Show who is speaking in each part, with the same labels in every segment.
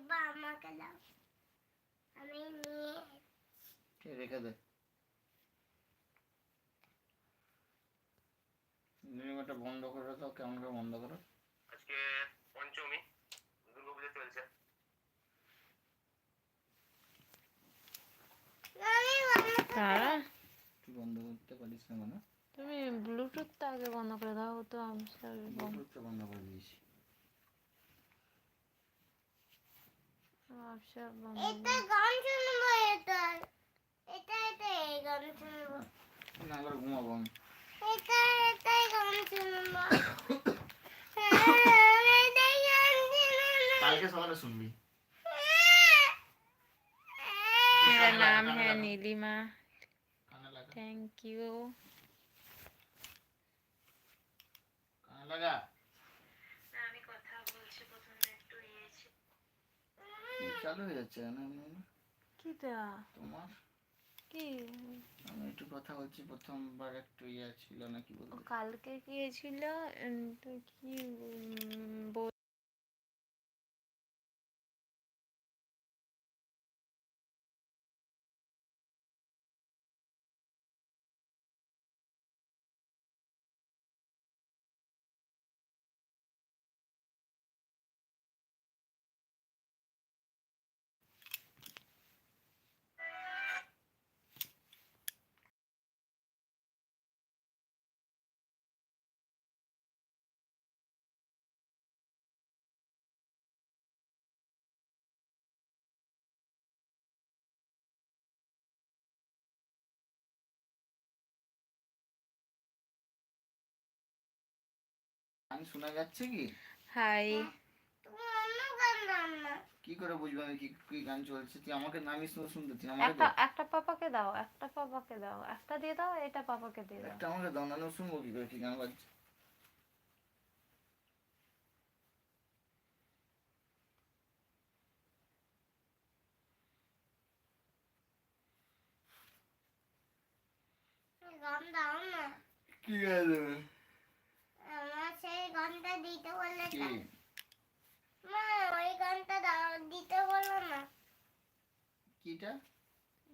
Speaker 1: এবার আমাকে দাও, আমি নিয়ে
Speaker 2: রেখে দে। নির্মাটা বন্ধ করে দাও, কেমন করে বন্ধ করো।
Speaker 3: আজকে পঞ্চমী, দুর্গাপুজো চলছে।
Speaker 4: তারা
Speaker 2: তুই বন্ধ করতে পারিস না মানে?
Speaker 4: তুমি ব্লুটুথটা আগে বন্ধ করে দাও তো। আমি
Speaker 2: ব্লুটুথটা বন্ধ করে দিয়েছি।
Speaker 1: এটা গান শুনবো, এটা এই গান শুনবো
Speaker 2: না, এবার ঘুমাবো আমি।
Speaker 1: এটাই গান শুনবো।
Speaker 3: কালকে সকালে শুনবি।
Speaker 4: मेरा नाम है नीलिमा,
Speaker 2: কানে লাগা,
Speaker 4: थैंक यू।
Speaker 2: কানে লাগা।
Speaker 4: আমি কথা বলছি, প্রথমে একটু ইয়েছি।
Speaker 2: চালু হয়ে যাচ্ছে না
Speaker 4: কিটা
Speaker 2: তোমার?
Speaker 4: কি
Speaker 2: আমি একটু কথা বলছি, প্রথমবার একটু ইয়ে ছিল না, কি বলবো।
Speaker 4: কালকে কি ছিল তো কি
Speaker 2: গান শোনা যাচ্ছে কি?
Speaker 4: হাই
Speaker 1: তুমি অন্য গান গাও না।
Speaker 2: কি করে বুঝবো আমি কি কি গান চলছে? তুই আমাকে নামিস শুনতে, তুই আমাকে
Speaker 4: একটা
Speaker 2: দে।
Speaker 4: একটা পাপাকে দাও, একটা পাপাকে দাও, একটা দিয়ে দাও, এটা পাপাকে দিয়ে দাও।
Speaker 2: একটা আমাকে দাও, না শুনবো কি করে কি গান বাজছে।
Speaker 1: গান দাও না।
Speaker 2: কি গান দেবে?
Speaker 1: আমার সেই গানটা দিতে বললে
Speaker 2: কি?
Speaker 1: মা, ওই গানটা দাও, দিতে বলো না।
Speaker 2: কিটা?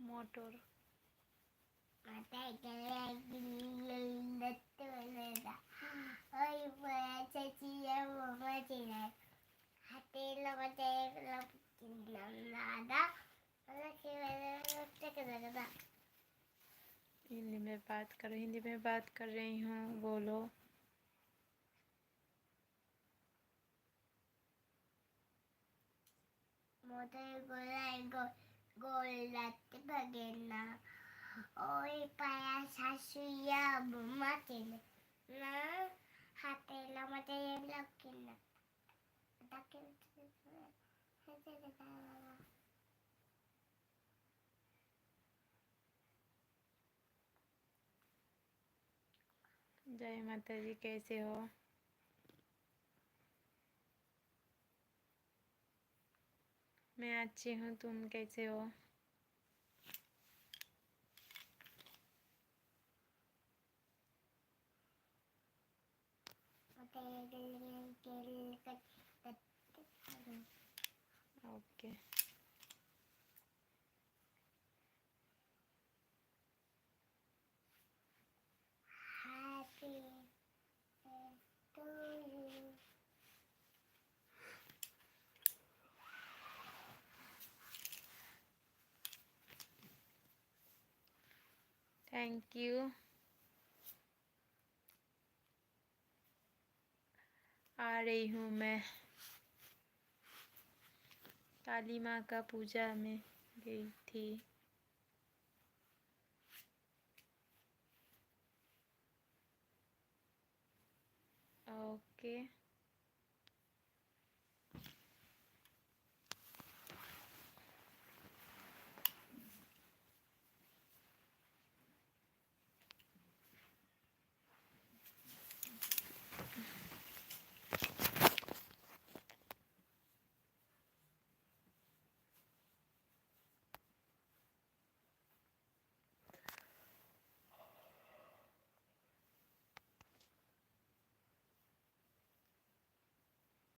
Speaker 4: মোটর
Speaker 1: মাথায় গেলে একদিন দেখতে বলে না, ওই পড়েছে চিড়ে বোমা চিড়ে, হাতে লগাতে কিনলাম দাদা, কি দাদা।
Speaker 4: हिंदी में बात करो, हिंदी में बात कर रही हूँ, बोलो।
Speaker 1: মোটর গোলায় গোল রাখতে পারে না, ওই পায়া শাশুইয়া বোমা চেনে না, হাতে লামাতে লক্ষ্মী না তাকে।
Speaker 4: जय माता जी, कैसे हो? मैं अच्छी हूँ, तुम कैसे हो? Okay
Speaker 1: Happy to you.
Speaker 4: Thank you. आ रही हूँ मैं, काली माँ का पूजा में गई थी। ओके